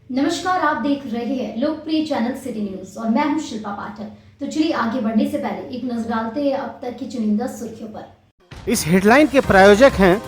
नमस्कार, आप देख रहे हैं लोकप्रिय चैनल सिटी न्यूज और मैं हूं शिल्पा पाठक। तो चलिए आगे बढ़ने से पहले एक नजर डालते हैं अब तक की चुनिंदा सुर्खियों पर। इस हेडलाइन के प्रायोजक हैं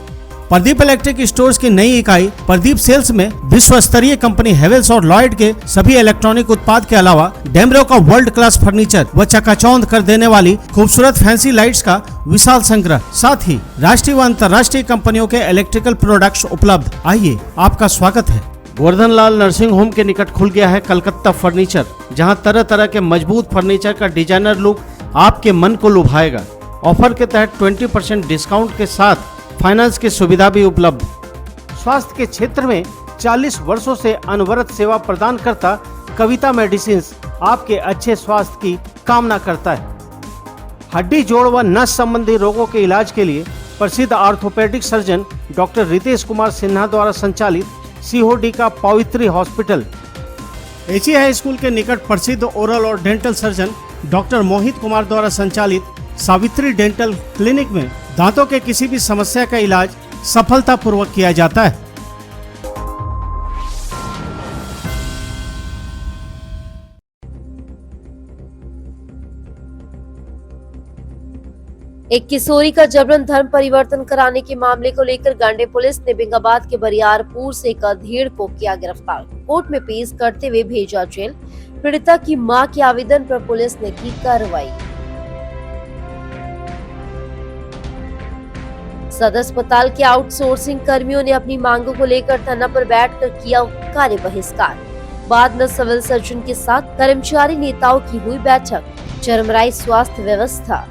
प्रदीप इलेक्ट्रिक स्टोर्स की नई इकाई प्रदीप सेल्स में विश्व स्तरीय कंपनी हेवेल्स और लॉयड के सभी इलेक्ट्रॉनिक उत्पाद के अलावा डेमरो का वर्ल्ड क्लास फर्नीचर व चकाचौंध कर देने वाली खूबसूरत फैंसी लाइट्स का विशाल संग्रह, साथ ही राष्ट्रीय व अंतर्राष्ट्रीय कंपनियों के इलेक्ट्रिकल प्रोडक्ट्स उपलब्ध। आइए, आपका स्वागत है। गोवर्धन लाल नर्सिंग होम के निकट खुल गया है कलकत्ता फर्नीचर, जहां तरह तरह के मजबूत फर्नीचर का डिजाइनर लुक आपके मन को लुभाएगा। ऑफर के तहत 20% डिस्काउंट के साथ फाइनेंस की सुविधा भी उपलब्ध। स्वास्थ्य के क्षेत्र में 40 वर्षों से अनवरत सेवा प्रदान करता कविता मेडिसिन्स आपके अच्छे स्वास्थ्य की कामना करता है। हड्डी, जोड़ व नस संबंधी रोगों के इलाज के लिए प्रसिद्ध orthopaedic surgeon doctor Ritesh Kumar Sinha द्वारा संचालित सीओडी का पवित्री हॉस्पिटल, एची हाई स्कूल के निकट प्रसिद्ध ओरल और dental surgeon doctor Mohit Kumar द्वारा संचालित सावित्री डेंटल क्लिनिक में दांतों के किसी भी समस्या का इलाज सफलतापूर्वक किया जाता है। एक किशोरी का जबरन धर्म परिवर्तन कराने के मामले को लेकर गांडे पुलिस ने बेंगाबाद के बरियारपुर से एक अधेड़ को किया गिरफ्तार। कोर्ट में पेश करते हुए भेजा जेल। पीड़िता की मां के आवेदन पर पुलिस ने की कार्रवाई। सदर अस्पताल के आउटसोर्सिंग कर्मियों ने अपनी मांगों को लेकर धरना पर बैठकर किया कार्य बहिष्कार। बाद में सिविल सर्जन के साथ कर्मचारी नेताओं की हुई बैठक, चरमराई स्वास्थ्य व्यवस्था।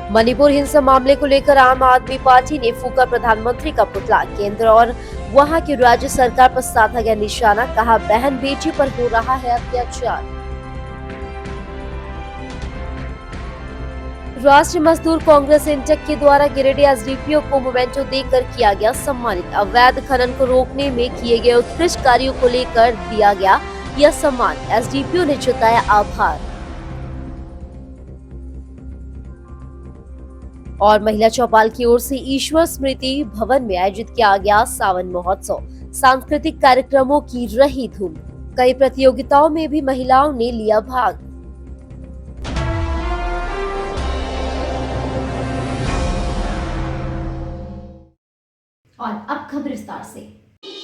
मणिपुर हिंसा मामले को लेकर आम आदमी पार्टी ने फूका प्रधानमंत्री का पुतला। केंद्र और वहां की राज्य सरकार पर साधा गया निशाना, कहा बहन बेटी पर हो रहा है अत्याचार। राष्ट्रीय मजदूर कांग्रेस इंटक के द्वारा गिरिडीह एसडीपीओ को मोमेंटो देकर किया गया सम्मानित। अवैध खनन को रोकने में किए गए उत्कृष्ट कार्यों को लेकर दिया गया यह सम्मान। एसडीपीओ ने जताया आभार। और महिला चौपाल की ओर से ईश्वर स्मृति भवन में आयोजित किया गया सावन महोत्सव। सांस्कृतिक कार्यक्रमों की रही धूम। कई प्रतियोगिताओं में भी महिलाओं ने लिया भाग। और अब खबर विस्तार से।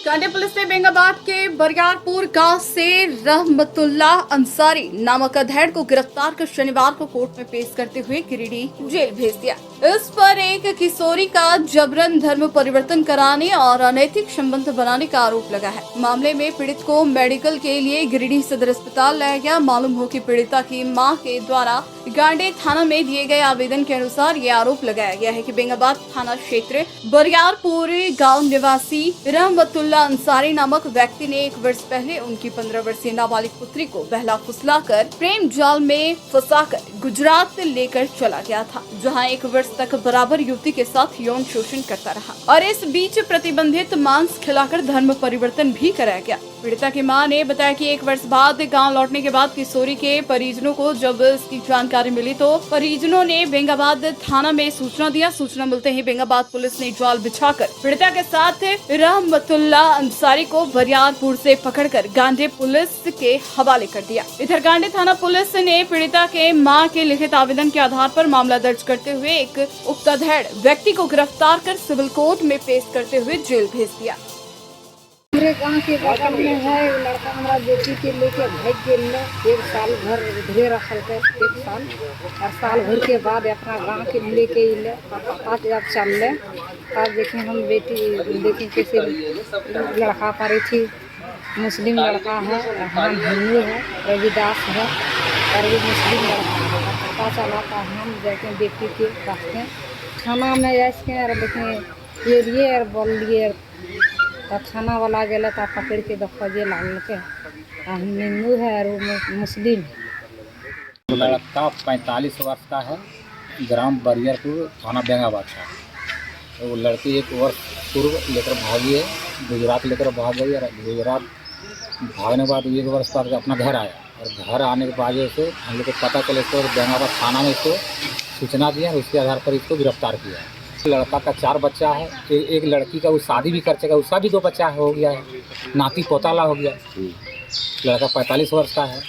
गांडे पुलिस ने बेंगाबाद के बरियारपुर गांव से रहमतुल्ला अंसारी नामक अधेड़ को गिरफ्तार कर शनिवार को कोर्ट में पेश करते हुए गिरिडीह जेल भेज दिया। इस पर एक किशोरी का जबरन धर्म परिवर्तन कराने और अनैतिक संबंध बनाने का आरोप लगा है। मामले में पीड़ित को मेडिकल के लिए गिरिडीह सदर अस्पताल लाया गया। मालूम हो कि पीड़िता की मां के द्वारा गांडे थाना में दिए गए आवेदन के अनुसार ये आरोप लगाया गया है कि बेंगाबाद थाना क्षेत्र बरियारपुर गाँव निवासी रहमतुल्ला अंसारी नामक व्यक्ति ने 1 वर्ष पहले उनकी 15 वर्षीय नाबालिग पुत्री को बहला फुसलाकर प्रेम जाल में फंसाकर गुजरात लेकर चला गया था, जहां 1 वर्ष तक बराबर युवती के साथ यौन शोषण करता रहा और इस बीच प्रतिबंधित मांस खिलाकर धर्म परिवर्तन भी कराया गया। पीड़िता की मां ने बताया कि 1 वर्ष बाद गांव लौटने के बाद किशोरी के परिजनों को जब इसकी जानकारी मिली तो परिजनों ने बेंगाबाद थाना में सूचना दिया। सूचना मिलते ही बेंगाबाद पुलिस ने जाल बिछाकर पीड़िता के साथ रहमतुल्ला अंसारी को बरियारपुर से पकड़कर गांडे पुलिस के हवाले कर दिया। इधर गांडे थाना पुलिस ने पीड़िता के मां के लिखित आवेदन के आधार पर मामला दर्ज करते हुए एक उक्त अधेड़ व्यक्ति को गिरफ्तार कर सिविल कोर्ट में पेश करते हुए जेल भेज दिया। मेरे गाँव के बगल में है लड़का, हमारा बेटी के लेके भाग गेल। 1 साल घर इधरे रखल के 1 साल और साल भर के बाद अपना गाँव के लेके अइले। पता जब चलले तब देखे हम बेटी देखे कैसे लड़का पारी थी। मुस्लिम लड़का है, हम हिंदू है, रविदास है और भी मुस्लिम लड़का है। पता चला था हम देखे बेटी के रखते थाना में जाके और देखें ये लिए और बोल लिए तो थाना वाला गए तो पकड़ के देखो जे लाल के हम हिंदू है और मुस्लिम। लड़का 45 वर्ष का है, ग्राम बरियारपुर, थाना बेंगाबाद का। तो वो लड़की 1 वर्ष पूर्व लेकर भागी है, गुजरात लेकर भाग गई और गुजरात भागने के बाद 1 वर्ष बाद अपना घर आया और घर आने के बाद से हम लोग को पता चले तो बेंगाबाद थाना में इसको सूचना दी है और उसके आधार पर इसको गिरफ्तार किया है। लड़का का 4 बच्चा है, एक लड़की का वो शादी भी कर चुका, उसका भी 2 बच्चा हो गया है, नाती पोताला हो गया। लड़का 45 वर्ष का है।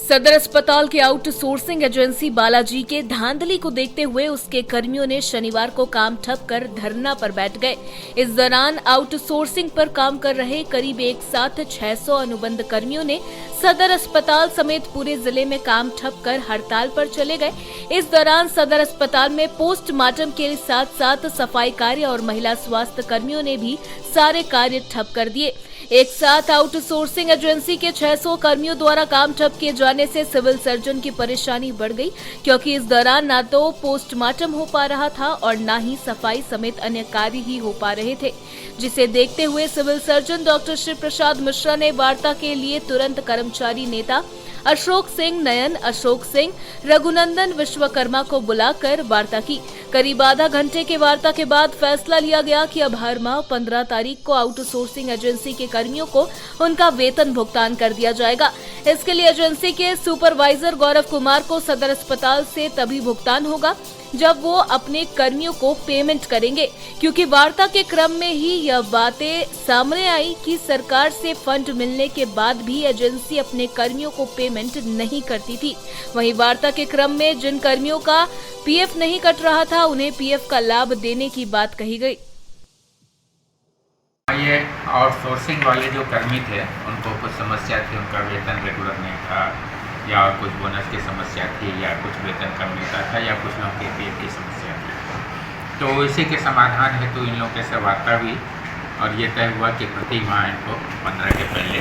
सदर अस्पताल के आउटसोर्सिंग एजेंसी बालाजी के धांधली को देखते हुए उसके कर्मियों ने शनिवार को काम ठप कर धरना पर बैठ गए। इस दौरान आउटसोर्सिंग पर काम कर रहे करीब एक साथ 600 अनुबंध कर्मियों ने सदर अस्पताल समेत पूरे जिले में काम ठप कर हड़ताल पर चले गए। इस दौरान सदर अस्पताल में पोस्टमार्टम के साथ साथ सफाई कार्य और महिला स्वास्थ्य कर्मियों ने भी सारे कार्य ठप कर दिए। एक साथ आउटसोर्सिंग एजेंसी के 600 कर्मियों द्वारा काम ठप किए जाने से सिविल सर्जन की परेशानी बढ़ गई, क्योंकि इस दौरान न तो पोस्टमार्टम हो पा रहा था और न ही सफाई समेत अन्य कार्य ही हो पा रहे थे, जिसे देखते हुए सिविल सर्जन डॉक्टर शिव प्रसाद मिश्रा ने वार्ता के लिए तुरंत कर्मचारी नेता अशोक सिंह नयन, अशोक सिंह, रघुनंदन विश्वकर्मा को बुलाकर वार्ता की। करीब आधा घंटे के वार्ता के बाद फैसला लिया गया कि अब हर माह 15 तारीख को आउटसोर्सिंग एजेंसी के कर्मियों को उनका वेतन भुगतान कर दिया जाएगा। इसके लिए एजेंसी के सुपरवाइजर गौरव कुमार को सदर अस्पताल से तभी भुगतान होगा जब वो अपने कर्मियों को पेमेंट करेंगे, क्योंकि वार्ता के क्रम में ही यह बातें सामने आई कि सरकार से फंड मिलने के बाद भी एजेंसी अपने कर्मियों को पेमेंट नहीं करती थी। वहीं वार्ता के क्रम में जिन कर्मियों का पीएफ नहीं कट रहा था उन्हें पीएफ का लाभ देने की बात कही गई। ये आउटसोर्सिंग वाले जो कर्मी थे उनको कुछ समस्या थी, उनका वेतन रेगुलर नहीं था या और कुछ बोनस की समस्या थी या कुछ वेतन कम मिलता था या कुछ लोगों के पीएफ की समस्या थी। तो इसी के समाधान हेतु इन लोगों से वार्ता हुई और ये तय हुआ कि प्रति माह इनको 15 के पहले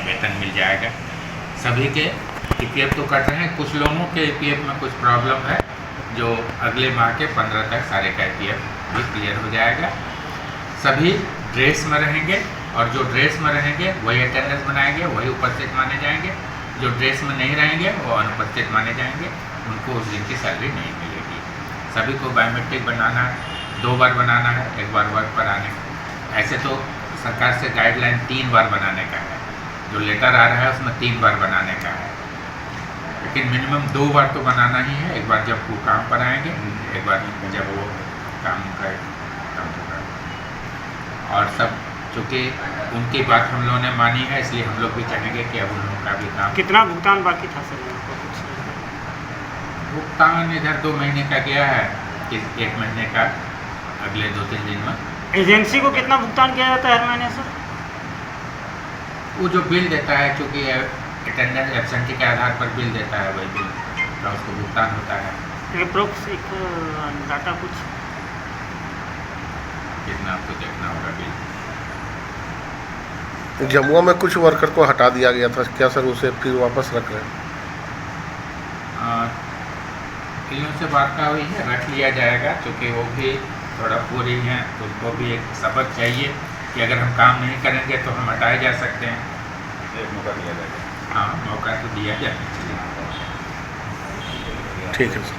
वेतन मिल जाएगा। सभी के पीएफ तो कट रहे हैं, कुछ लोगों के पीएफ में कुछ प्रॉब्लम है जो अगले माह के 15 तक सारे का पीएफ भी क्लियर हो जाएगा। सभी ड्रेस में रहेंगे और जो ड्रेस में रहेंगे वही अटेंडेंस बनाएंगे, वही उपस्थित माने जाएंगे। जो ड्रेस में नहीं रहेंगे वो अनुपस्थित माने जाएंगे, उनको उस दिन की सैलरी नहीं मिलेगी। सभी को बायोमेट्रिक बनाना है, 2 बार बनाना है, 1 बार वर्क पर आने। ऐसे तो सरकार से गाइडलाइन 3 बार बनाने का है, जो लेटर आ रहा है उसमें 3 बार बनाने का है, लेकिन मिनिमम 2 बार तो बनाना ही है। 1 बार जब वो काम पर आएंगे, 1 बार जब वो काम होगा। और सब चूँकि उनकी बात हम लोगों ने मानी है, इसलिए हम लोग भी चाहेंगे कि अब उन लोगों का भी काम। कितना भुगतान बाकी था सर? भुगतान इधर 2 महीने का गया है, 1 महीने का अगले 2-3 दिन में। एजेंसी को कितना भुगतान किया जाता है हर महीने सर? वो जो बिल देता है, चूँकि अटेंडेंस एब्सेंटी के आधार पर बिल देता है, वही बिल का उसको भुगतान होता है। अप्रोक्स एक डाटा कुछ कितना आपको देखना होगा बिल। जमुआ में कुछ वर्कर को हटा दिया गया था, क्या सर उसे फिर वापस रख रहे हैं? इन से वार्ता हुई है, रख लिया जाएगा, क्योंकि वो भी थोड़ा पूरी हैं, तो उनको भी एक सबक चाहिए कि अगर हम काम नहीं करेंगे तो हम हटाए जा सकते हैं। एक मौका दिया जाएगा। हाँ, मौका तो दिया जाना चाहिए। ठीक है सर।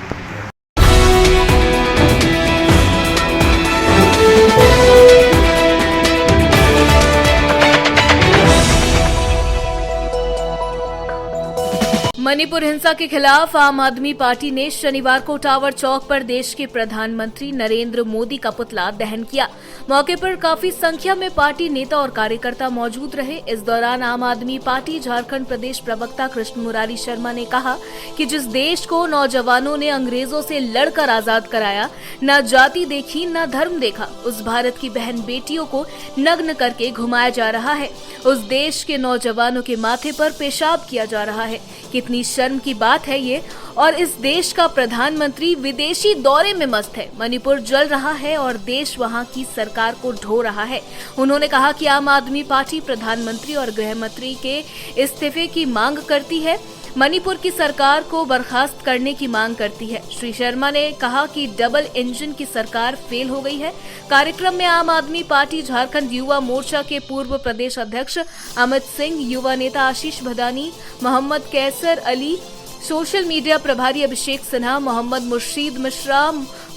मणिपुर हिंसा के खिलाफ आम आदमी पार्टी ने शनिवार को टावर चौक पर देश के प्रधानमंत्री नरेंद्र मोदी का पुतला दहन किया। मौके पर काफी संख्या में पार्टी नेता और कार्यकर्ता मौजूद रहे। इस दौरान आम आदमी पार्टी झारखंड प्रदेश प्रवक्ता कृष्ण मुरारी शर्मा ने कहा कि जिस देश को नौजवानों ने अंग्रेजों से लड़कर आजाद कराया, न जाति देखी न धर्म देखा, उस भारत की बहन बेटियों को नग्न करके घुमाया जा रहा है। उस देश के नौजवानों के माथे पर पेशाब किया जा रहा है। कितनी शर्म की बात है ये। और इस देश का प्रधानमंत्री विदेशी दौरे में मस्त है। मणिपुर जल रहा है और देश वहां की सरकार को ढो रहा है। उन्होंने कहा कि आम आदमी पार्टी प्रधानमंत्री और गृह मंत्री के इस्तीफे की मांग करती है, मणिपुर की सरकार को बर्खास्त करने की मांग करती है। श्री शर्मा ने कहा कि डबल इंजन की सरकार फेल हो गई है। कार्यक्रम में आम आदमी पार्टी झारखंड युवा मोर्चा के पूर्व प्रदेश अध्यक्ष अमित सिंह, युवा नेता आशीष भदानी, मोहम्मद कैसर अली, सोशल मीडिया प्रभारी अभिषेक सिन्हा, मोहम्मद मुर्शीद मिश्रा,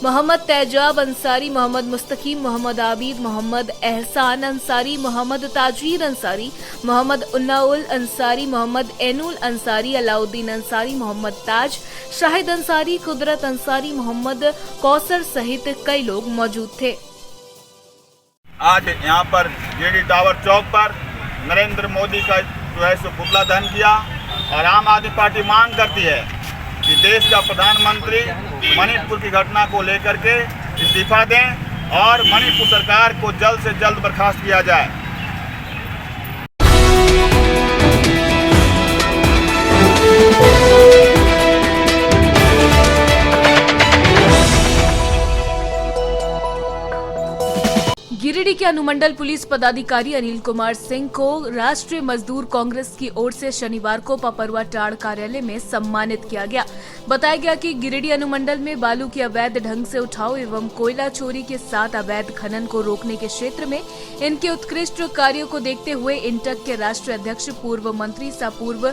मोहम्मद तेजाब अंसारी, मोहम्मद मुस्तकीम, मोहम्मद आबिद, मोहम्मद एहसान अंसारी, मोहम्मद ताजीर अंसारी, मोहम्मद उन्नाउल अंसारी, मोहम्मद एनुल अंसारी, अलाउद्दीन अंसारी, मोहम्मद ताज, शाहिद अंसारी, कुदरत अंसारी, मोहम्मद कौसर सहित कई लोग मौजूद थे। आज यहाँ पर जेडी टावर चौक पर नरेंद्र मोदी का जो है सो पुतला दहन किया और आम आदमी पार्टी मांग करती है कि देश का प्रधानमंत्री मणिपुर की घटना को लेकर के इस्तीफा दें और मणिपुर सरकार को जल्द से जल्द बर्खास्त किया जाए। गिरिडीह के अनुमंडल पुलिस पदाधिकारी अनिल कुमार सिंह को राष्ट्रीय मजदूर कांग्रेस की ओर से शनिवार को पपरुआ टाड़ कार्यालय में सम्मानित किया गया। बताया गया कि गिरिडीह अनुमंडल में बालू की अवैध ढंग से उठाव एवं कोयला चोरी के साथ अवैध खनन को रोकने के क्षेत्र में इनके उत्कृष्ट कार्यों को देखते हुए इंटक के राष्ट्रीय अध्यक्ष पूर्व मंत्री सह पूर्व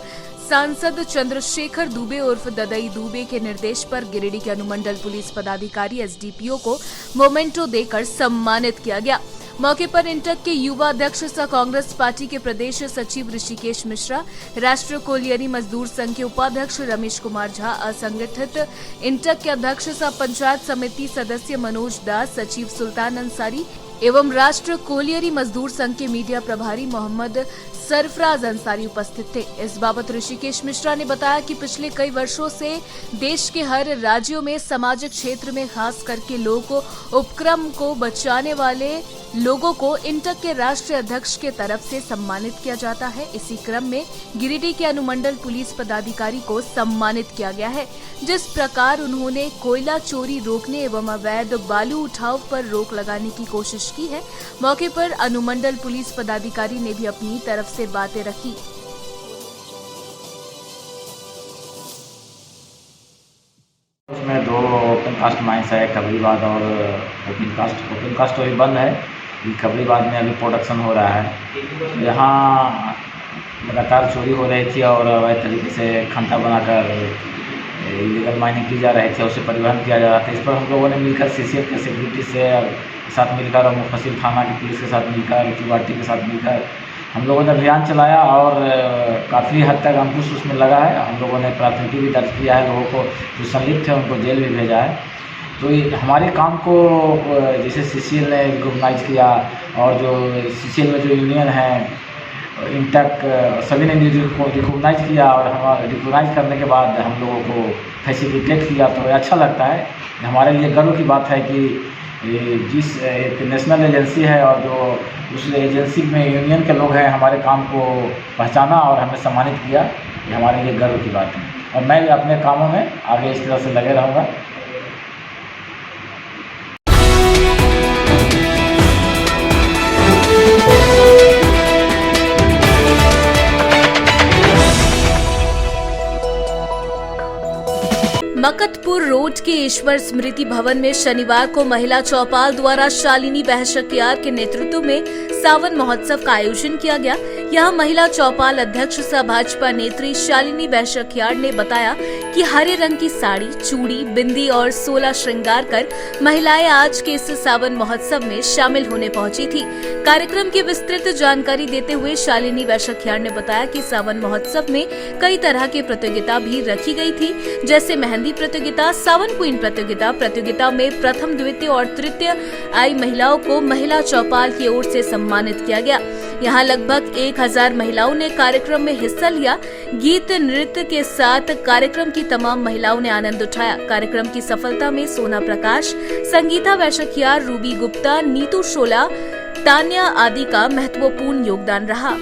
सांसद चंद्रशेखर दुबे उर्फ ददई दुबे के निर्देश पर गिरिडीह के अनुमंडल पुलिस पदाधिकारी एसडीपीओ को मोमेंटो देकर सम्मानित किया गया। मौके पर इंटक के युवा अध्यक्ष सह कांग्रेस पार्टी के प्रदेश सचिव ऋषिकेश मिश्रा, राष्ट्रीय कोलियरी मजदूर संघ के उपाध्यक्ष रमेश कुमार झा, असंगठित इंटक के अध्यक्ष सह पंचायत समिति सदस्य मनोज दास, सचिव सुल्तान अंसारी एवं राष्ट्रीय कोलियरी मजदूर संघ के मीडिया प्रभारी मोहम्मद सरफराज अंसारी उपस्थित थे। इस बाबत ऋषिकेश मिश्रा ने बताया कि पिछले कई वर्षों से देश के हर राज्यों में सामाजिक क्षेत्र में खास करके लोक उपक्रम को बचाने वाले लोगों को इंटक के राष्ट्रीय अध्यक्ष के तरफ से सम्मानित किया जाता है। इसी क्रम में गिरिडीह के अनुमंडल पुलिस पदाधिकारी को सम्मानित किया गया है। जिस प्रकार उन्होंने कोयला चोरी रोकने एवं अवैध बालू उठाव पर रोक लगाने की कोशिश की है, मौके पर अनुमंडल पुलिस पदाधिकारी ने भी अपनी तरफ से बातें रखी। उसमें दो ओपन कास्ट माइंस है, खबरीबाद और ओपन कास्ट अभी बंद है। खबरीबाद में अभी प्रोडक्शन हो रहा है। यहाँ लगातार चोरी हो रही थी और अवैध तरीके से खंता बनाकर इलीगल माइनिंग की जा रही थी, उसे परिवहन किया जा रहा था। इस पर हम लोगों ने मिलकर सीसीएफ के सिक्योरिटी से साथ मिलकर और मुफस्सिल थाना की पुलिस के साथ मिलकर, क्यूआरटी के साथ मिलकर हम लोगों ने अभियान चलाया और काफ़ी हद तक अंकुश उसमें लगा है। हम लोगों ने प्राथमिकी भी दर्ज किया है, लोगों को जो संलिप्त थे उनको जेल भी भेजा है। तो हमारे काम को जैसे सीसीएल ने रिकॉग्नाइज किया और जो सीसीएल में जो यूनियन है इंटक सभी ने रिकॉग्नाइज किया और हम रिकॉग्नाइज करने के बाद हम लोगों को फैसिलिटेट किया, तो अच्छा लगता है। हमारे लिए गर्व की बात है कि जिस एक नेशनल एजेंसी है और जो उस एजेंसी में यूनियन के लोग हैं हमारे काम को पहचाना और हमें सम्मानित किया, ये हमारे लिए गर्व की बात है। और मैं भी अपने कामों में आगे इस तरह से लगे रहूँगा। मकतपुर रोड के ईश्वर स्मृति भवन में शनिवार को महिला चौपाल द्वारा शालिनी बहशकियार के नेतृत्व में सावन महोत्सव का आयोजन किया गया। यहां महिला चौपाल अध्यक्ष सह भाजपा नेत्री शालिनी बहशकियार ने बताया कि हरे रंग की साड़ी, चूड़ी, बिंदी और 16 श्रृंगार कर महिलाएं आज के इस सावन महोत्सव में शामिल होने पहुंची थी। कार्यक्रम की विस्तृत जानकारी देते हुए शालिनी बहशकियार ने बताया कि सावन महोत्सव में कई तरह की प्रतियोगिता भी रखी गई थी, जैसे मेहंदी प्रतियोगिता, सावन क्वीन प्रतियोगिता में प्रथम, द्वितीय और तृतीय आई महिलाओं को महिला चौपाल की ओर से सम्मानित किया गया। यहाँ लगभग 1000 महिलाओं ने कार्यक्रम में हिस्सा लिया। गीत नृत्य के साथ कार्यक्रम की तमाम महिलाओं ने आनंद उठाया। कार्यक्रम की सफलता में सोना प्रकाश, संगीता बहशकियार, रूबी गुप्ता, नीतू शोला, तान्या आदि का महत्वपूर्ण योगदान रहा।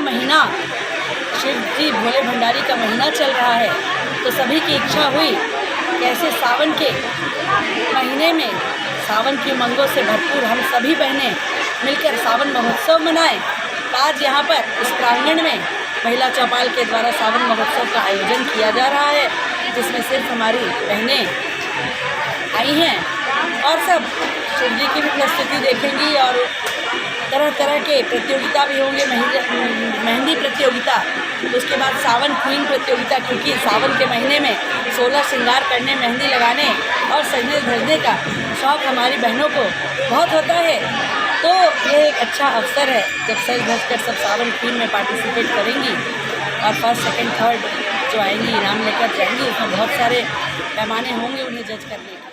महीना शिव जी भोले भंडारी का महीना चल रहा है, तो सभी की इच्छा हुई कैसे सावन के महीने में सावन की उमंगों से भरपूर हम सभी बहनें मिलकर सावन महोत्सव मनाएं। आज यहाँ पर इस प्रांगण में महिला चौपाल के द्वारा सावन महोत्सव का आयोजन किया जा रहा है, जिसमें सिर्फ हमारी बहनें आई हैं और सब शिव जी की भी प्रस्तुति देखेंगी और तरह तरह के प्रतियोगिता भी होंगे, मेहंदी प्रतियोगिता, उसके बाद सावन क्वीन प्रतियोगिता, क्योंकि सावन के महीने में 16 श्रृंगार करने, मेहंदी लगाने और सजने धजने का शौक़ हमारी बहनों को बहुत होता है। तो ये एक अच्छा अवसर है जब सज धज कर सब सावन क्वीन में पार्टिसिपेट करेंगी और फर्स्ट सेकंड थर्ड जो आएंगी इनाम लेकर जाएंगी। उसमें बहुत सारे पैमाने होंगे उन्हें जज करने के।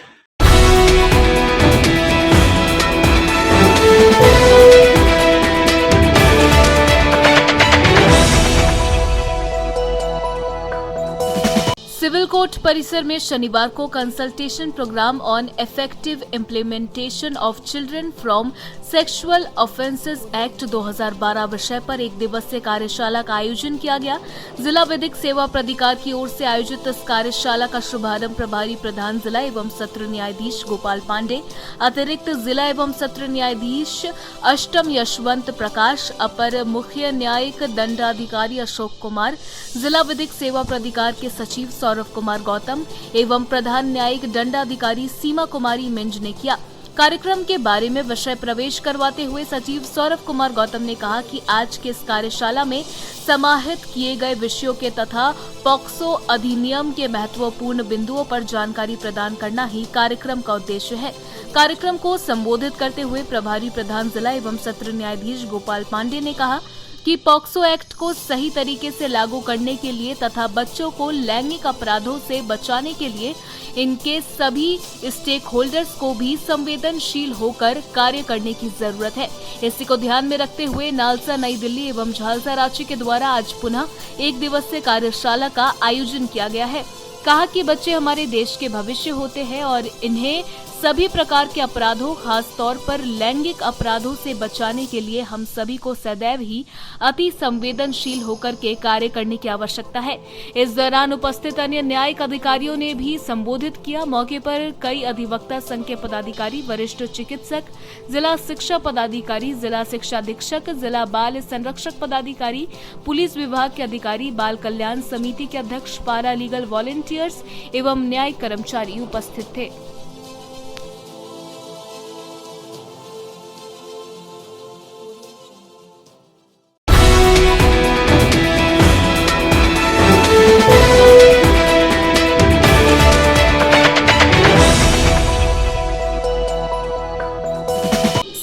सिविल कोर्ट परिसर में शनिवार को consultation programme on effective implementation of children from sexual offences act 2012 विषय पर एक दिवसीय कार्यशाला का आयोजन किया गया। जिला विधिक सेवा प्राधिकार की ओर से आयोजित इस कार्यशाला का शुभारंभ प्रभारी प्रधान जिला एवं सत्र न्यायाधीश गोपाल पांडे, अतिरिक्त जिला एवं सत्र न्यायाधीश अष्टम यशवंत प्रकाश, अपर मुख्य न्यायिक दंडाधिकारी अशोक कुमार, जिला विधिक सेवा प्राधिकार के सचिव सौरभ कुमार गौतम एवं प्रधान न्यायिक दंडाधिकारी सीमा कुमारी मिंज ने किया। कार्यक्रम के बारे में विषय प्रवेश करवाते हुए सचिव सौरभ कुमार गौतम ने कहा कि आज के इस कार्यशाला में समाहित किए गए विषयों के तथा पॉक्सो अधिनियम के महत्वपूर्ण बिंदुओं पर जानकारी प्रदान करना ही कार्यक्रम का उद्देश्य है। कार्यक्रम को संबोधित करते हुए प्रभारी प्रधान जिला एवं सत्र न्यायाधीश गोपाल पांडे ने कहा कि पॉक्सो एक्ट को सही तरीके से लागू करने के लिए तथा बच्चों को लैंगिक अपराधों से बचाने के लिए इनके सभी स्टेक होल्डर्स को भी संवेदनशील होकर कार्य करने की जरूरत है। इसी को ध्यान में रखते हुए नालसा नई दिल्ली एवं झालसा रांची के द्वारा आज पुनः एक दिवसीय कार्यशाला का आयोजन किया गया है। कहा कि बच्चे हमारे देश के भविष्य होते हैं और इन्हें सभी प्रकार के अपराधों, खास तौर पर लैंगिक अपराधों से बचाने के लिए हम सभी को सदैव ही अति संवेदनशील होकर के कार्य करने की आवश्यकता है। इस दौरान उपस्थित अन्य न्यायिक अधिकारियों ने भी संबोधित किया। मौके पर कई अधिवक्ता संघ के पदाधिकारी, वरिष्ठ चिकित्सक, जिला शिक्षा पदाधिकारी, जिला शिक्षा अधीक्षक, जिला बाल संरक्षक पदाधिकारी, पुलिस विभाग के अधिकारी, बाल कल्याण समिति के अध्यक्ष, पारा लीगल वॉलंटियर्स एवं न्यायिक कर्मचारी उपस्थित थे।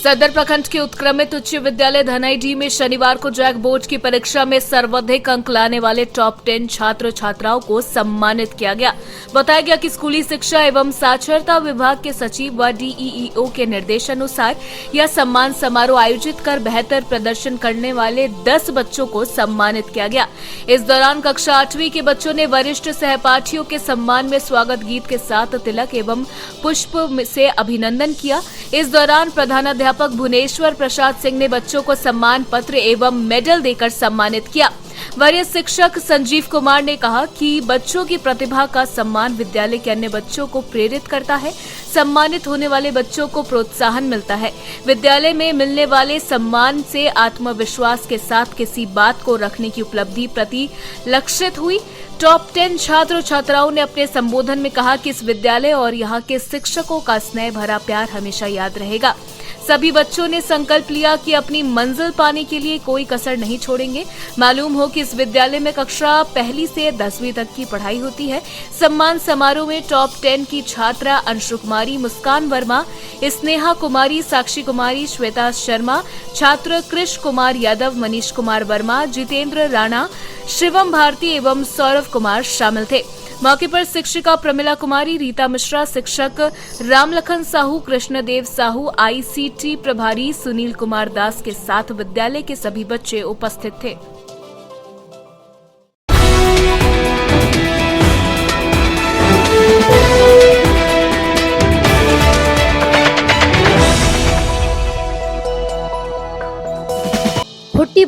सदर प्रखंड के उत्क्रमित उच्च विद्यालय धनाईडीह में शनिवार को जैक बोर्ड की परीक्षा में सर्वाधिक अंक लाने वाले टॉप 10 छात्र छात्राओं को सम्मानित किया गया। बताया गया कि स्कूली शिक्षा एवं साक्षरता विभाग के सचिव व डीईओ के निर्देशानुसार यह सम्मान समारोह आयोजित कर बेहतर प्रदर्शन करने वाले 10 बच्चों को सम्मानित किया गया। इस दौरान कक्षा 8वीं के बच्चों ने वरिष्ठ सहपाठियों के सम्मान में स्वागत गीत के साथ तिलक एवं पुष्प से अभिनंदन किया। इस दौरान प्रधानाध्यापक भुवनेश्वर प्रसाद सिंह ने बच्चों को सम्मान पत्र एवं मेडल देकर सम्मानित किया। वरिष्ठ शिक्षक संजीव कुमार ने कहा कि बच्चों की प्रतिभा का सम्मान विद्यालय के अन्य बच्चों को प्रेरित करता है। सम्मानित होने वाले बच्चों को प्रोत्साहन मिलता है। विद्यालय में मिलने वाले सम्मान से आत्मविश्वास के साथ किसी बात को रखने की उपलब्धि प्रति लक्षित हुई। टॉप 10 छात्र छात्राओं ने अपने संबोधन में कहा कि इस विद्यालय और यहाँ के शिक्षकों का स्नेह भरा प्यार हमेशा याद रहेगा। सभी बच्चों ने संकल्प लिया कि अपनी मंजिल पाने के लिए कोई कसर नहीं छोड़ेंगे। मालूम हो कि इस विद्यालय में कक्षा 1 से 10वीं तक की पढ़ाई होती है। सम्मान समारोह में टॉप 10 की छात्रा अंशु कुमारी, मुस्कान वर्मा, स्नेहा कुमारी, साक्षी कुमारी, श्वेता शर्मा, छात्र कृष कुमार यादव, मनीष कुमार वर्मा, जितेंद्र राणा, शिवम भारती एवं सौरभ कुमार शामिल थे। मौके पर शिक्षिका प्रमिला कुमारी, रीता मिश्रा, शिक्षक रामलखन साहू, कृष्णदेव साहू, आईसीटी प्रभारी सुनील कुमार दास के साथ विद्यालय के सभी बच्चे उपस्थित थे।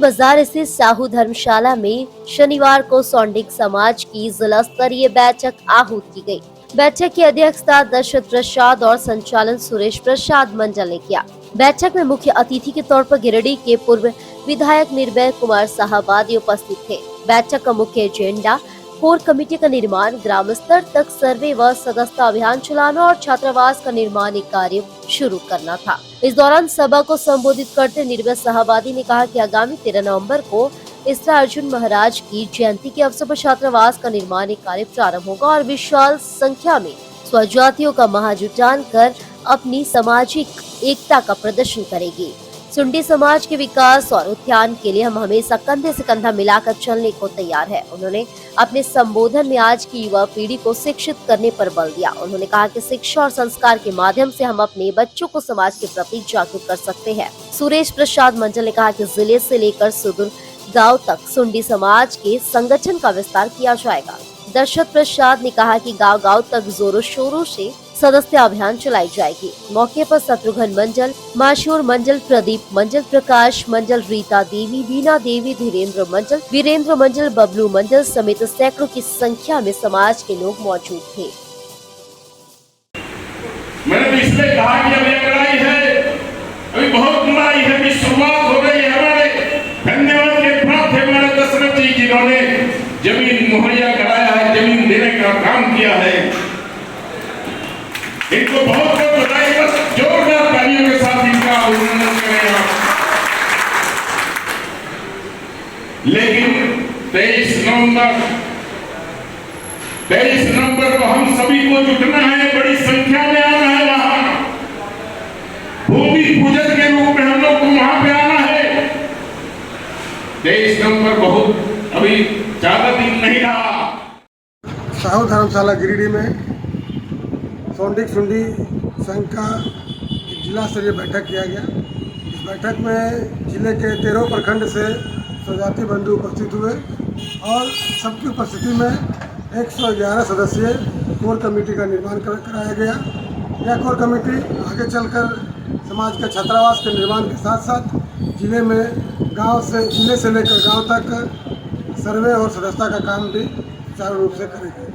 बाजार स्थित साहू धर्मशाला में शनिवार को सौंडिक समाज की जिला स्तरीय बैठक आहूत की गई। बैठक की अध्यक्षता दशरथ प्रसाद और संचालन सुरेश प्रसाद मंडल ने किया। बैठक में मुख्य अतिथि के तौर पर गिरिडीह के पूर्व विधायक निर्भय कुमार साहबादी उपस्थित थे। बैठक का मुख्य एजेंडा कोर कमेटी का निर्माण, ग्राम स्तर तक सर्वे व सदस्यता अभियान चलाना और छात्रावास का निर्माण कार्य शुरू करना था। इस दौरान सभा को संबोधित करते निर्भय साहबादी ने कहा कि आगामी 13 नवंबर को इसरा अर्जुन महाराज की जयंती के अवसर पर छात्रावास का निर्माण कार्य प्रारंभ होगा और विशाल संख्या में स्वजातियों का महाजुटान कर अपनी सामाजिक एकता का प्रदर्शन करेगी। सुंडी समाज के विकास और उत्थान के लिए हम हमेशा कंधे से कंधा मिलाकर चलने को तैयार है। उन्होंने अपने संबोधन में आज की युवा पीढ़ी को शिक्षित करने पर बल दिया। उन्होंने कहा कि शिक्षा और संस्कार के माध्यम से हम अपने बच्चों को समाज के प्रति जागरूक कर सकते हैं। सुरेश प्रसाद मंडल ने कहा कि जिले से लेकर सुदूर गांव तक सुंडी समाज के संगठन का विस्तार किया जाएगा। दशरथ प्रसाद ने कहा कि गांव-गांव तक जोरों शोरों से सदस्यता अभियान चलाई जाएगी। मौके पर शत्रुघ्न मंडल, माशूर मंडल, प्रदीप मंडल, प्रकाश मंडल, रीता देवी, वीना देवी, धीरेन्द्र मंडल, वीरेंद्र मंडल, बबलू मंडल समेत सैकड़ों की संख्या में समाज के लोग मौजूद थे। मैंने तो इसलिए कहा कि अभी लड़ाई है, अभी बहुत लड़ाई है, अभी शुरुआत हो रही है। हमारे धन्यवाद के प्राप्त है हमारे दशरथ जी जिन्होंने जमीन मुहैया कराया है, जमीन देने का काम किया है। इनको बहुत बहुत बधाई। बस जोरदार तालियों के साथ इनका अभिनंदन करें आप। लेकिन 23 नवंबर को हम सभी को जुटना है, बड़ी संख्या में आना है। वहां भूमि पूजन के रूप में हम लोग को वहां पे आना है। 23 नवंबर बहुत अभी ज्यादा दिन नहीं रहा। साहू धर्मशाला गिरिडीह में सौंडिक सुंडी संघ का जिला स्तरीय बैठक किया गया। इस बैठक में जिले के 13 प्रखंड से स्वजाति बंधु उपस्थित हुए और सबकी उपस्थिति में 111 सदस्यीय कोर कमेटी का निर्माण कराया गया। यह कोर कमेटी आगे चलकर समाज के छात्रावास के निर्माण के साथ साथ जिले से लेकर गांव तक सर्वे और सदस्यता का काम भी सुचारू रूप से करेगी।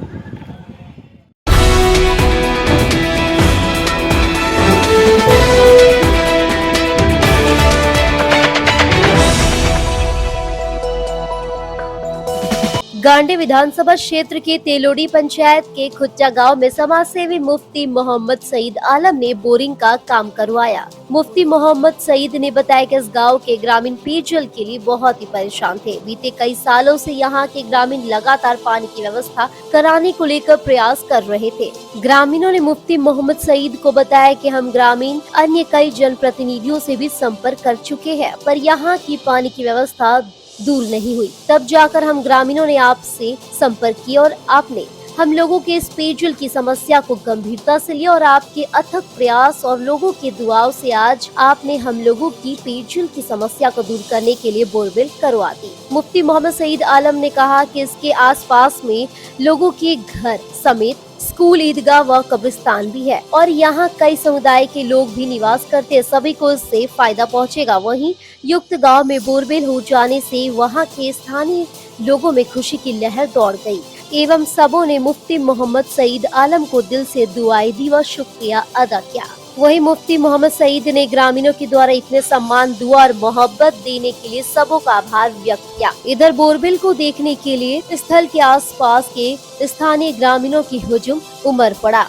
गांडी विधानसभा क्षेत्र के तेलोडी पंचायत के खुच्चा गांव में समाज सेवी मुफ्ती मोहम्मद सईद आलम ने बोरिंग का काम करवाया। मुफ्ती मोहम्मद सईद ने बताया कि इस गांव के ग्रामीण पेयजल के लिए बहुत ही परेशान थे। बीते कई सालों से यहां के ग्रामीण लगातार पानी की व्यवस्था कराने को लेकर प्रयास कर रहे थे। ग्रामीणों ने मुफ्ती मोहम्मद सईद को बताया कि हम ग्रामीण अन्य कई जनप्रतिनिधियों से भी संपर्क कर चुके हैं, पर यहाँ की पानी की व्यवस्था दूर नहीं हुई। तब जाकर हम ग्रामीणों ने आपसे संपर्क किया और आपने हम लोगों के इस पेयजल की समस्या को गंभीरता से लिया और आपके अथक प्रयास और लोगों के दुआओं से आज आपने हम लोगों की पेयजल की समस्या को दूर करने के लिए बोरवेल करवा दी। मुफ्ती मोहम्मद सईद आलम ने कहा कि इसके आसपास में लोगों के घर समेत स्कूल, ईदगाह व कब्रिस्तान भी है और यहाँ कई समुदाय के लोग भी निवास करते हैं। सभी को इससे फायदा पहुँचेगा। वहीं युक्त गांव में बोरवेल हो जाने से वहाँ के स्थानीय लोगों में खुशी की लहर दौड़ गई एवं सबों ने मुफ्ती मोहम्मद सईद आलम को दिल से दुआएं दी व शुक्रिया अदा किया। वहीं मुफ्ती मोहम्मद सईद ने ग्रामीणों के द्वारा इतने सम्मान, दुआ और मोहब्बत देने के लिए सबों का आभार व्यक्त किया। इधर बोरवेल को देखने के लिए स्थल के आसपास के स्थानीय ग्रामीणों की हुजूम उमड़ पड़ा।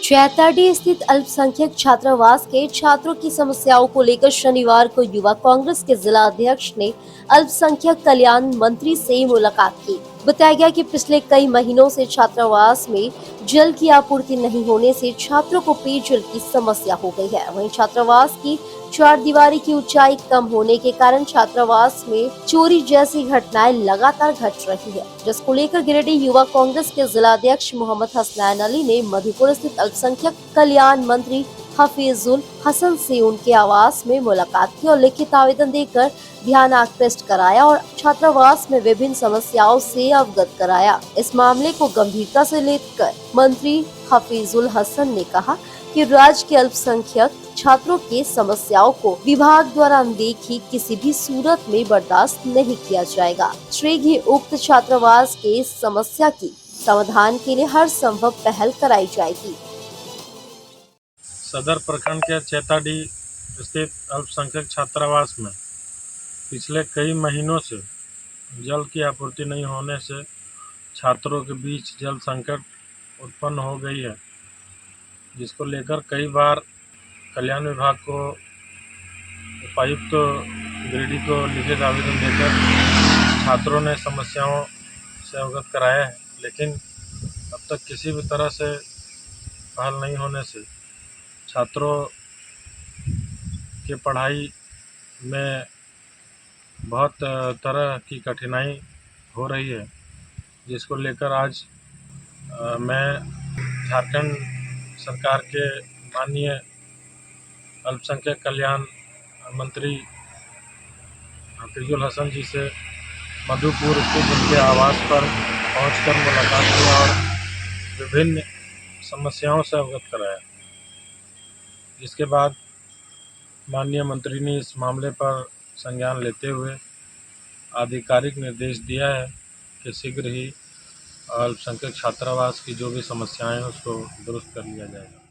चैताडी स्थित अल्पसंख्यक छात्रावास के छात्रों की समस्याओं को लेकर शनिवार को युवा कांग्रेस के जिला अध्यक्ष ने अल्पसंख्यक कल्याण मंत्री से मुलाकात की। बताया गया कि पिछले कई महीनों से छात्रावास में जल की आपूर्ति नहीं होने से छात्रों को पेयजल की समस्या हो गई है। वहीं छात्रावास की चार दीवारी की ऊंचाई कम होने के कारण छात्रावास में चोरी जैसी घटनाएं लगातार घट रही है, जिसको लेकर गिरिडीह युवा कांग्रेस के जिला अध्यक्ष मोहम्मद हसनैन अली ने मधुपुर स्थित अल्पसंख्यक कल्याण मंत्री हफीजुल हसन से उनके आवास में मुलाकात की और लिखित आवेदन देकर ध्यान आकृष्ट कराया और छात्रावास में विभिन्न समस्याओं से अवगत कराया। इस मामले को गंभीरता से लेकर मंत्री हफीजुल हसन ने कहा कि राज्य के अल्पसंख्यक छात्रों के समस्याओं को विभाग द्वारा अनदेखी किसी भी सूरत में बर्दाश्त नहीं किया जाएगा। शीघ्र ही उक्त छात्रावास के समस्या की समाधान के लिए हर संभव पहल कराई जाएगी। सदर प्रखंड के चेताडी स्थित अल्पसंख्यक छात्रावास में पिछले कई महीनों से जल की आपूर्ति नहीं होने से छात्रों के बीच जल संकट उत्पन्न हो गई है, जिसको लेकर कई बार कल्याण विभाग को उपायुक्त गिरिडीह को लिखित आवेदन देकर छात्रों ने समस्याओं से अवगत कराया है, लेकिन अब तक किसी भी तरह से पहल नहीं होने से छात्रों के पढ़ाई में बहुत तरह की कठिनाई हो रही है, जिसको लेकर आज मैं झारखंड सरकार के माननीय अल्पसंख्यक कल्याण मंत्री हफीजुल हसन जी से मधुपुर स्थित उनके आवास पर पहुंचकर मुलाकात की और विभिन्न समस्याओं से अवगत कराया, जिसके बाद माननीय मंत्री ने इस मामले पर संज्ञान लेते हुए आधिकारिक निर्देश दिया है कि शीघ्र ही अल्पसंख्यक छात्रावास की जो भी समस्याएं हैं उसको दुरुस्त कर लिया जाएगा।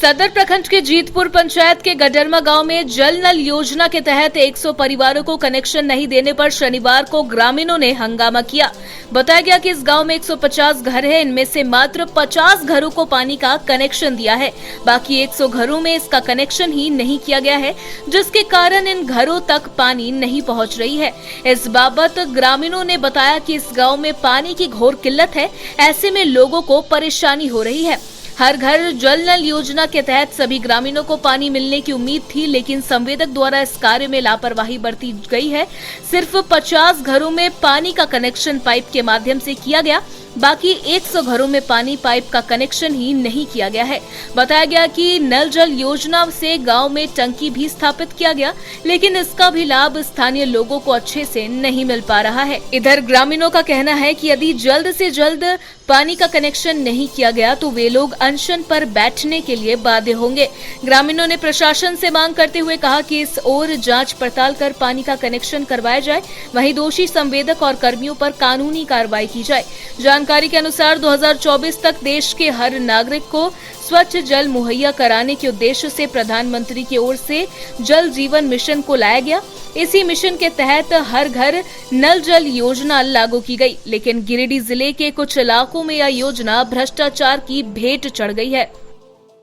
सदर प्रखंड के जीतपुर पंचायत के गडरमा गांव में जल नल योजना के तहत 100 परिवारों को कनेक्शन नहीं देने पर शनिवार को ग्रामीणों ने हंगामा किया। बताया गया कि इस गांव में 150 घर हैं, इनमें से मात्र 50 घरों को पानी का कनेक्शन दिया है, बाकी 100 घरों में इसका कनेक्शन ही नहीं किया गया है, जिसके कारण इन घरों तक पानी नहीं पहुंच रही है। इस बाबत ग्रामीणों ने बताया कि इस गाँव में पानी की घोर किल्लत है, ऐसे में लोगों को परेशानी हो रही है। हर घर जल नल योजना के तहत सभी ग्रामीणों को पानी मिलने की उम्मीद थी, लेकिन संवेदक द्वारा इस कार्य में लापरवाही बरती गई है। सिर्फ 50 घरों में पानी का कनेक्शन पाइप के माध्यम से किया गया, बाकी 100 घरों में पानी पाइप का कनेक्शन ही नहीं किया गया है। बताया गया कि नल जल योजना से गांव में टंकी भी स्थापित किया गया, लेकिन इसका भी लाभ स्थानीय लोगों को अच्छे से नहीं मिल पा रहा है। इधर ग्रामीणों का कहना है कि यदि जल्द से जल्द पानी का कनेक्शन नहीं किया गया तो वे लोग अनशन पर बैठने के लिए बाध्य होंगे। ग्रामीणों ने प्रशासन से मांग करते हुए कहा कि इस ओर जांच पड़ताल कर पानी का कनेक्शन करवाया जाए, वहीं दोषी संवेदक और कर्मियों पर कानूनी कार्रवाई की जाए। जानकारी के अनुसार 2024 तक देश के हर नागरिक को स्वच्छ जल मुहैया कराने के उद्देश्य से प्रधानमंत्री की ओर से जल जीवन मिशन को लाया गया। इसी मिशन के तहत हर घर नल जल योजना लागू की गई, लेकिन गिरिडीह जिले के कुछ इलाकों में यह योजना भ्रष्टाचार की भेंट चढ़ गई है।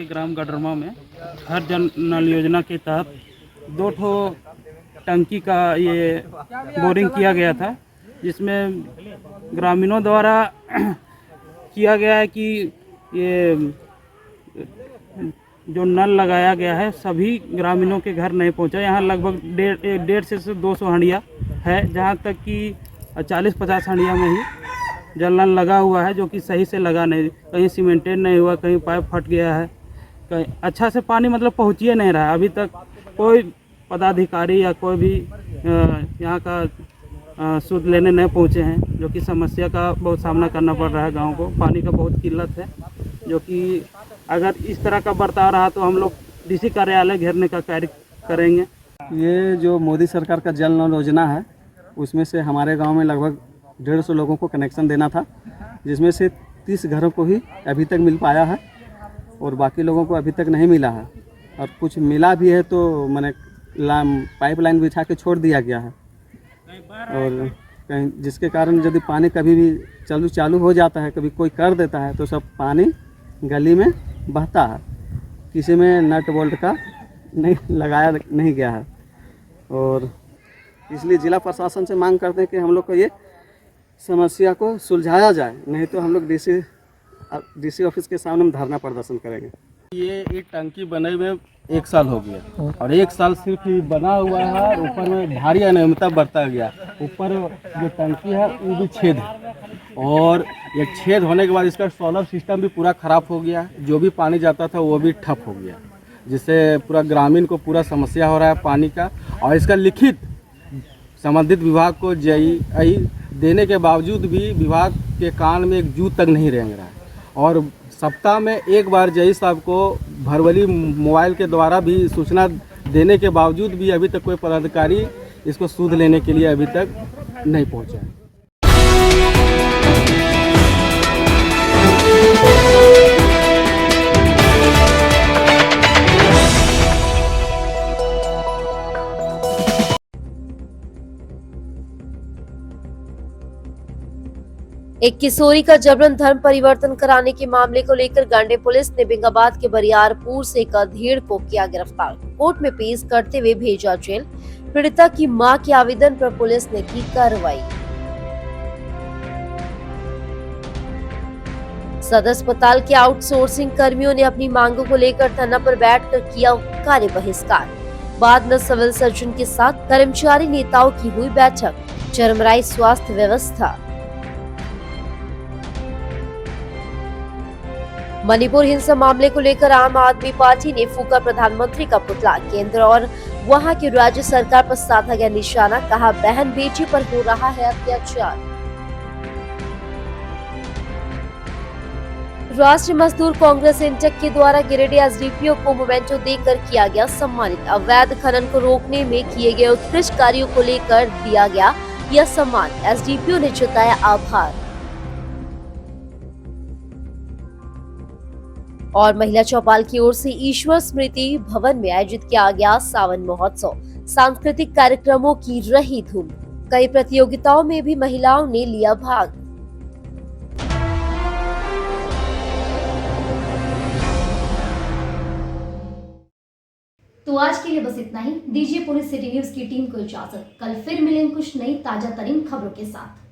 ग्राम गडरमा में हर जन नल योजना के तहत 2 ठो टंकी का ये बोरिंग किया गया था, जिसमें ग्रामीणों द्वारा किया गया है कि ये जो नल लगाया गया है सभी ग्रामीणों के घर नहीं पहुंचा। यहाँ लगभग 150 से 200 हंडिया है, जहाँ तक कि 40-50 हंडिया में ही जल नल लगा हुआ है, जो कि सही से लगा नहीं, कहीं सीमेंटेड नहीं हुआ, कहीं पाइप फट गया है, कहीं अच्छा से पानी मतलब पहुँच ही नहीं रहा। अभी तक कोई पदाधिकारी या कोई भी यहाँ का सुध लेने नहीं पहुँचे हैं, जो कि समस्या का बहुत सामना करना पड़ रहा है गाँव को। पानी का बहुत किल्लत है, जो कि अगर इस तरह का बर्ताव रहा तो हम लोग डीसी कार्यालय घेरने का कार्य करेंगे। ये जो मोदी सरकार का जल नल योजना है, उसमें से हमारे गांव में लगभग 150 लोगों को कनेक्शन देना था, जिसमें से 30 घरों को ही अभी तक मिल पाया है और बाकी लोगों को अभी तक नहीं मिला है, और कुछ मिला भी है तो मैंने पाइपलाइन बिछा के छोड़ दिया गया है। और कहीं जिसके कारण यदि पानी कभी भी चालू हो जाता है, कभी कोई कर देता है, तो सब पानी गली में बहता है, किसी में नट बोल्ट का लगाया नहीं गया है। और इसलिए जिला प्रशासन से मांग करते हैं कि हम लोग को ये समस्या को सुलझाया जाए, नहीं तो हम लोग डीसी ऑफिस के सामने धरना प्रदर्शन करेंगे। ये टंकी बने हुए 1 साल हो गया और 1 साल सिर्फ ये बना हुआ है और ऊपर में भारी अनियमितता बढ़ता गया। ऊपर जो टंकी है वो भी छेद है और ये छेद होने के बाद इसका सोलर सिस्टम भी पूरा ख़राब हो गया। जो भी पानी जाता था वो भी ठप हो गया, जिससे पूरा ग्रामीण को पूरा समस्या हो रहा है पानी का। और इसका लिखित संबंधित विभाग को JEI देने के बावजूद भी विभाग के कान में एक जू तक नहीं रेंग रहा है। और सप्ताह में एक बार JEI साहब को भरवली मोबाइल के द्वारा भी सूचना देने के बावजूद भी अभी तक कोई पदाधिकारी इसको सूद लेने के लिए अभी तक नहीं पहुंचा है। एक किशोरी का जबरन धर्म परिवर्तन कराने के मामले को लेकर गांडे पुलिस ने बेंगाबाद के बरियारपुर से एक अधेड़ को किया गिरफ्तार। कोर्ट में पेश करते हुए भेजा जेल। पीड़िता की मां के आवेदन पर पुलिस ने की कार्रवाई। सदर अस्पताल के आउटसोर्सिंग कर्मियों ने अपनी मांगों को लेकर धरना पर बैठकर किया कार्य बहिष्कार। बाद में सिविल सर्जन के साथ कर्मचारी नेताओं की हुई बैठक। चरमराई स्वास्थ्य व्यवस्था। मणिपुर हिंसा मामले को लेकर आम आदमी पार्टी ने फूका प्रधानमंत्री का पुतला। केंद्र और वहां की राज्य सरकार पर साधा गया निशाना। कहा बहन बेटी पर हो रहा है अत्याचार। राष्ट्रीय मजदूर कांग्रेस इंटक के द्वारा गिरिडीह SDPO को मोमेंटो देकर किया गया सम्मानित। अवैध खनन को रोकने में किए गए उत्कृष्ट कार्यों को लेकर दिया गया यह सम्मान। SDPO ने जताया आभार। और महिला चौपाल की ओर से ईश्वर स्मृति भवन में आयोजित किया गया सावन महोत्सव। सांस्कृतिक कार्यक्रमों की रही धूम। कई प्रतियोगिताओं में भी महिलाओं ने लिया भाग। तो आज के लिए बस इतना ही। दीजिए पूरी सिटी न्यूज की टीम को इजाजत। कल फिर मिलेंगे कुछ नई ताजा तरीन खबरों के साथ।